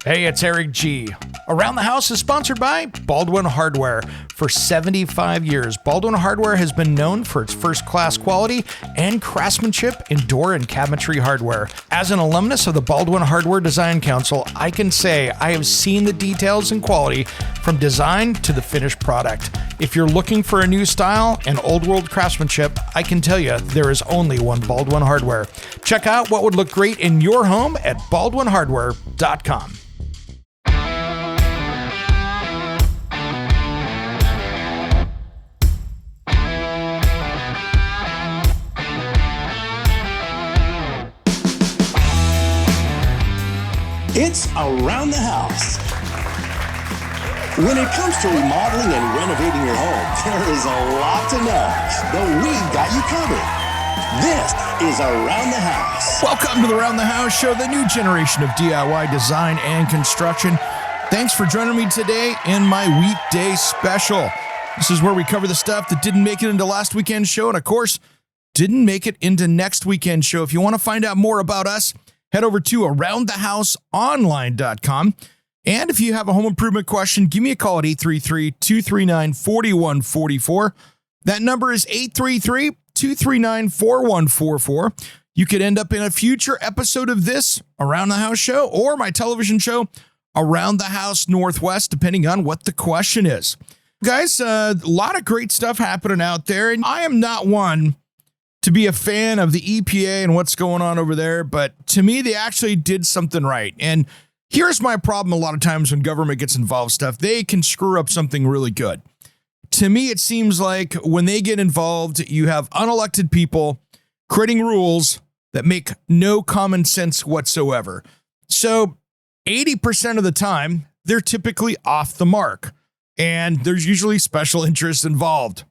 Hey, it's Eric G. Around the House is sponsored by Baldwin Hardware. For 75 years, Baldwin Hardware has been known for its first-class quality and craftsmanship in door and cabinetry hardware. As an alumnus of the Baldwin Hardware Design Council, I can say I have seen the details and quality from design to the finished product. If you're looking for a new style and old-world craftsmanship, I can tell you there is only one Baldwin Hardware. Check out what would look great in your home at baldwinhardware.com. It's Around the House. When it comes to remodeling and renovating your home, there is a lot to know, but we've got you covered. This is Around the House. Welcome to the Around the House show, the new generation of DIY design and construction. Thanks for joining me today in my weekday special. This is where we cover the stuff that didn't make it into last weekend's show and, of course, didn't make it into next weekend's show. If you want to find out more about us, head over to aroundthehouseonline.com. And if you have a home improvement question, give me a call at 833-239-4144. That number is 833-239-4144. You could end up in a future episode of this Around the House show or my television show, Around the House Northwest, depending on what the question is. Guys, a lot of great stuff happening out there, and I am not one to be a fan of the EPA and what's going on over there, but to me, they actually did something right. And here's my problem a lot of times when government gets involved stuff, they can screw up something really good. To me, it seems like when they get involved, you have unelected people creating rules that make no common sense whatsoever. So 80% of the time, they're typically off the mark, and there's usually special interests involved.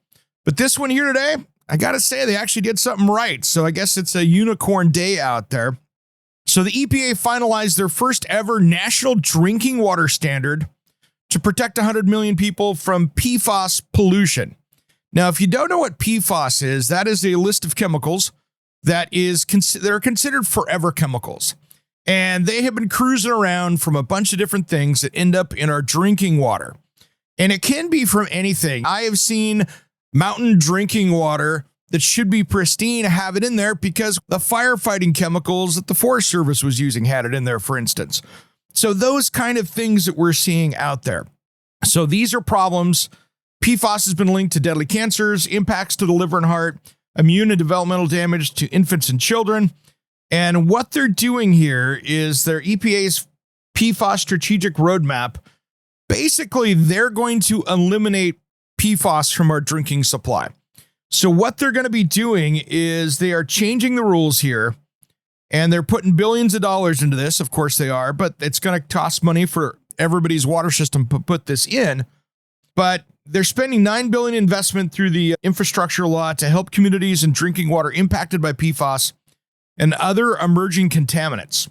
But this one here today, I got to say, they actually did something right. So I guess it's a unicorn day out there. So the EPA finalized their first ever national drinking water standard to protect 100 million people from PFAS pollution. Now, if you don't know what PFAS is, that is a list of chemicals that are considered forever chemicals. And they have been cruising around from a bunch of different things that end up in our drinking water. And it can be from anything. I have seen mountain drinking water that should be pristine have it in there because the firefighting chemicals that the Forest Service was using had it in there, for instance. So those kind of things that we're seeing out there. So these are problems. PFAS has been linked to deadly cancers, impacts to the liver and heart, immune and developmental damage to infants and children. And what they're doing here is their EPA's PFAS strategic roadmap. Basically, they're going to eliminate PFAS from our drinking supply. So what they're going to be doing is they are changing the rules here, and they're putting billions of dollars into this. Of course they are, but it's going to cost money for everybody's water system to put this in. But they're spending $9 billion investment through the infrastructure law to help communities in drinking water impacted by PFAS and other emerging contaminants.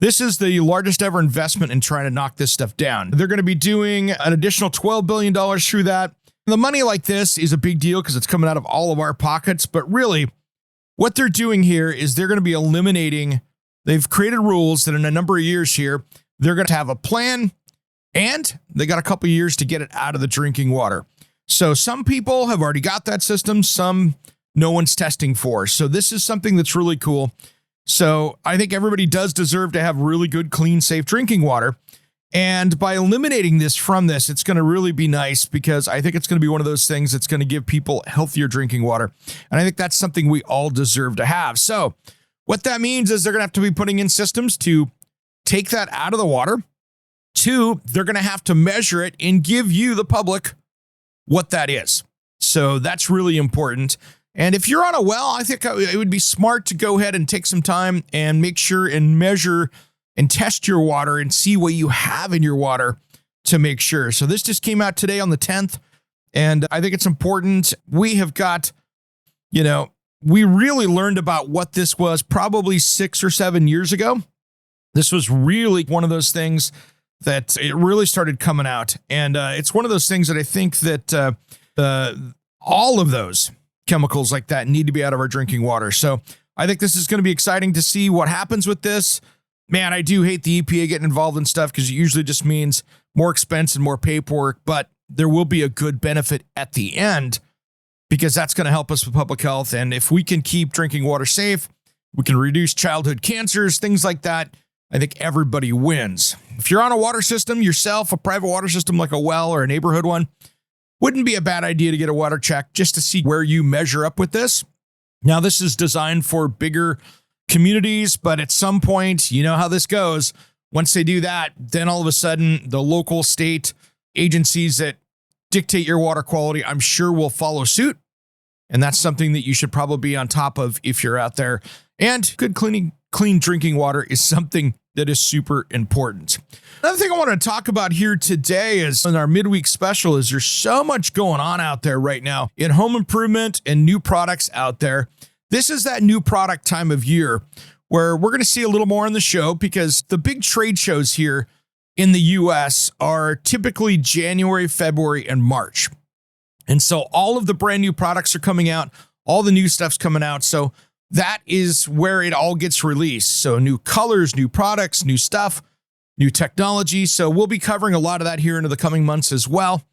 This is the largest ever investment in trying to knock this stuff down. They're going to be doing an additional $12 billion through that. The money like this is a big deal because it's coming out of all of our pockets. But really, what they're doing here is they're going to be eliminating, they've created rules that in a number of years here, they're going to have a plan, and they got a couple of years to get it out of the drinking water. So some people have already got that system, some no one's testing for. So this is something that's really cool. So I think everybody does deserve to have really good, clean, safe drinking water. And by eliminating this from this, it's going to really be nice because I think it's going to be one of those things that's going to give people healthier drinking water. And I think that's something we all deserve to have. So what that means is they're going to have to be putting in systems to take that out of the water. 2, they're going to have to measure it and give you, the public, what that is. So that's really important. And if you're on a well, I think it would be smart to go ahead and take some time and make sure and measure and test your water and see what you have in your water to make sure. So this just came out today on the 10th, and I think it's important. We have got, we really learned about what this was probably 6 or 7 years ago. This was really one of those things that it really started coming out. And it's one of those things that I think that all of those chemicals like that need to be out of our drinking water. So I think this is going to be exciting to see what happens with this. man, I do hate the EPA getting involved in stuff because it usually just means more expense and more paperwork, but there will be a good benefit at the end because that's going to help us with public health. And if we can keep drinking water safe, we can reduce childhood cancers, things like that. I think everybody wins. If you're on a water system yourself, a private water system like a well or a neighborhood one, wouldn't be a bad idea to get a water check just to see where you measure up with this. Now, this is designed for bigger communities, but at some point, you know how this goes. Once they do that, then all of a sudden, the local state agencies that dictate your water quality, I'm sure will follow suit. And that's something that you should probably be on top of if you're out there. And good clean drinking water is something that is super important. Another thing I want to talk about here today is in our midweek special is there's so much going on out there right now in home improvement and new products out there. This is that new product time of year where we're going to see a little more on the show because the big trade shows here in the US are typically January, February, and March. And so all of the brand new products are coming out. All the new stuff's coming out. So that is where it all gets released. So new colors, new products, new stuff, new technology. So we'll be covering a lot of that here into the coming months as well.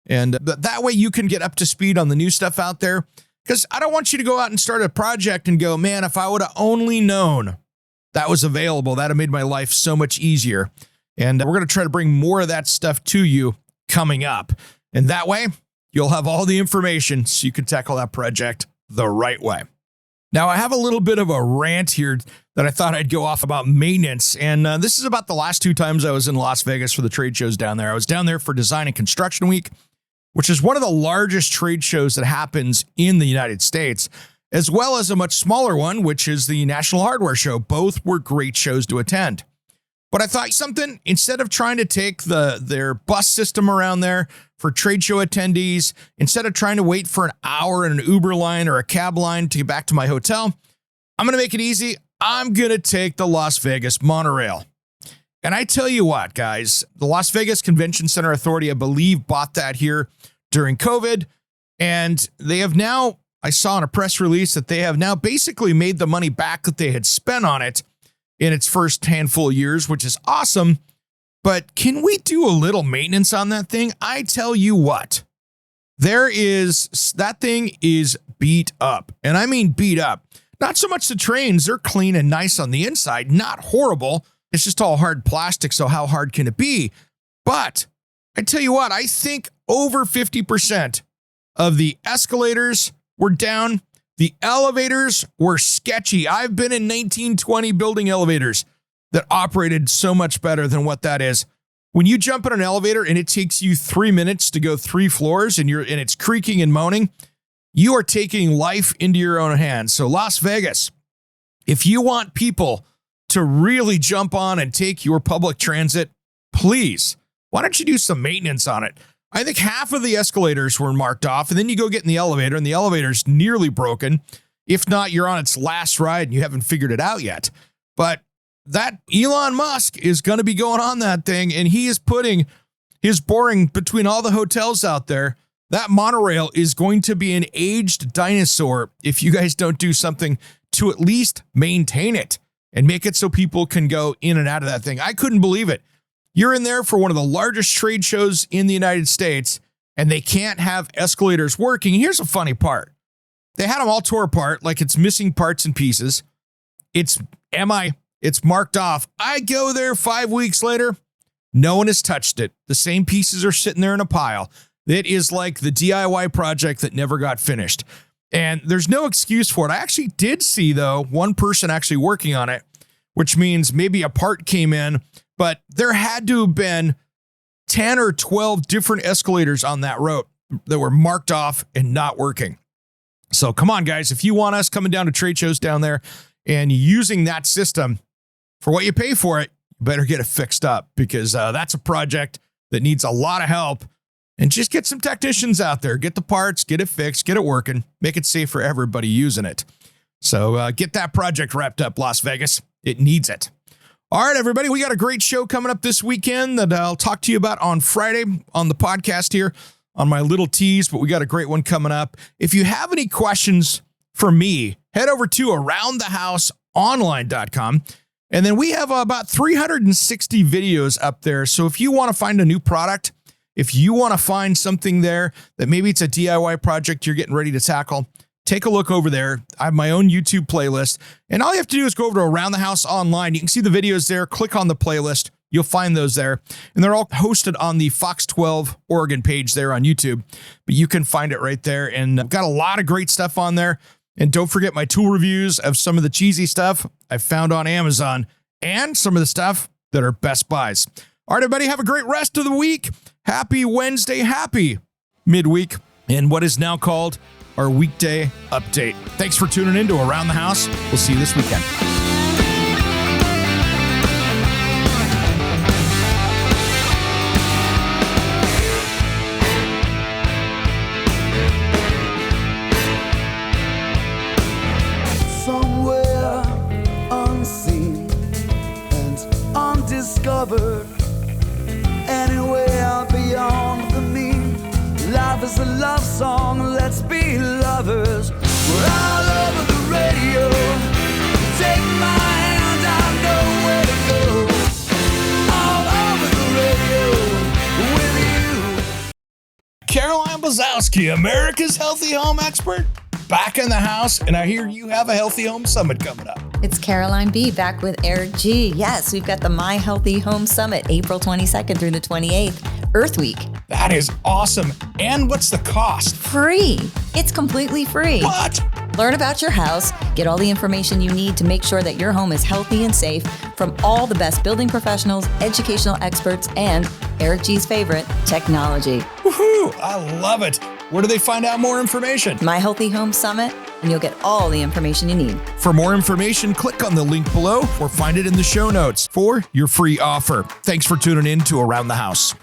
And that way you can get up to speed on the new stuff out there. Because I don't want you to go out and start a project and go, man, if I would have only known that was available, that'd have made my life so much easier. And we're going to try to bring more of that stuff to you coming up. And that way, you'll have all the information so you can tackle that project the right way. Now, I have a little bit of a rant here that I thought I'd go off about maintenance. And this is about the last 2 times I was in Las Vegas for the trade shows down there. I was down there for Design and Construction Week, which is one of the largest trade shows that happens in the United States, as well as a much smaller one, which is the National Hardware Show. Both were great shows to attend. But I thought something, instead of trying to take their bus system around there for trade show attendees, instead of trying to wait for an hour in an Uber line or a cab line to get back to my hotel, I'm going to make it easy. I'm going to take the Las Vegas monorail. And I tell you what, guys, the Las Vegas Convention Center Authority, I believe, bought that here during COVID. And they have now, I saw in a press release that they have now basically made the money back that they had spent on it in its first handful of years, which is awesome. But can we do a little maintenance on that thing? I tell you what, that thing is beat up. And I mean beat up. Not so much the trains, they're clean and nice on the inside, not horrible. It's just all hard plastic, so how hard can it be? But I tell you what, I think over 50% of the escalators were down. The elevators were sketchy. I've been in 1920 building elevators that operated so much better than what that is. When you jump in an elevator and it takes you 3 minutes to go 3 floors and it's creaking and moaning, you are taking life into your own hands. So Las Vegas, if you want people to really jump on and take your public transit, please, why don't you do some maintenance on it? I think half of the escalators were marked off, and then you go get in the elevator, and the elevator's nearly broken. If not, you're on its last ride, and you haven't figured it out yet. But that Elon Musk is going to be going on that thing, and he is putting his boring between all the hotels out there. That monorail is going to be an aged dinosaur if you guys don't do something to at least maintain it and make it so people can go in and out of that thing. I couldn't believe it. You're in there for one of the largest trade shows in the United States, and they can't have escalators working. Here's the funny part. They had them all tore apart, like it's missing parts and pieces. It's marked off. I go there 5 weeks later. No one has touched it. The same pieces are sitting there in a pile. It is like the DIY project that never got finished. And there's no excuse for it. I actually did see, though, one person actually working on it, which means maybe a part came in, but there had to have been 10 or 12 different escalators on that road that were marked off and not working. So come on, guys, if you want us coming down to trade shows down there and using that system for what you pay for it, you better get it fixed up because that's a project that needs a lot of help. And just get some technicians out there, get the parts, get it fixed, get it working, make it safe for everybody using it. So get that project wrapped up, Las Vegas. It needs it. All right, everybody, we got a great show coming up this weekend that I'll talk to you about on Friday on the podcast here on my little tease, but we got a great one coming up. If you have any questions for me, head over to aroundthehouseonline.com And then we have about 360 videos up there. So if you want to find a new product, if you want to find something there that maybe it's a DIY project you're getting ready to tackle, take a look over there. I have my own YouTube playlist. And all you have to do is go over to Around the House Online. You can see the videos there. Click on the playlist. You'll find those there. And they're all hosted on the Fox 12 Oregon page there on YouTube. But you can find it right there. And I've got a lot of great stuff on there. And don't forget my tool reviews of some of the cheesy stuff I found on Amazon and some of the stuff that are Best Buys. All right, everybody, have a great rest of the week. Happy Wednesday, happy midweek, and what is now called our Weekday Update. Thanks for tuning in to Around the House. We'll see you this weekend. Somewhere unseen and undiscovered, anywhere beyond the mean. Life is a love song, let's be lovers. We're all over the radio. Take my hand, I know where to go. All over the radio with you. Caroline Blazowski, America's Healthy Home Expert, back in the house, and I hear you have a Healthy Home Summit coming up. It's Caroline B. back with Eric G. Yes, we've got the My Healthy Home Summit, April 22nd through the 28th, Earth Week. That is awesome. And what's the cost? Free. It's completely free. What? Learn about your house, get all the information you need to make sure that your home is healthy and safe from all the best building professionals, educational experts, and Eric G's favorite, technology. Woohoo! I love it. Where do they find out more information? My Healthy Home Summit, and you'll get all the information you need. For more information, click on the link below or find it in the show notes for your free offer. Thanks for tuning in to Around the House.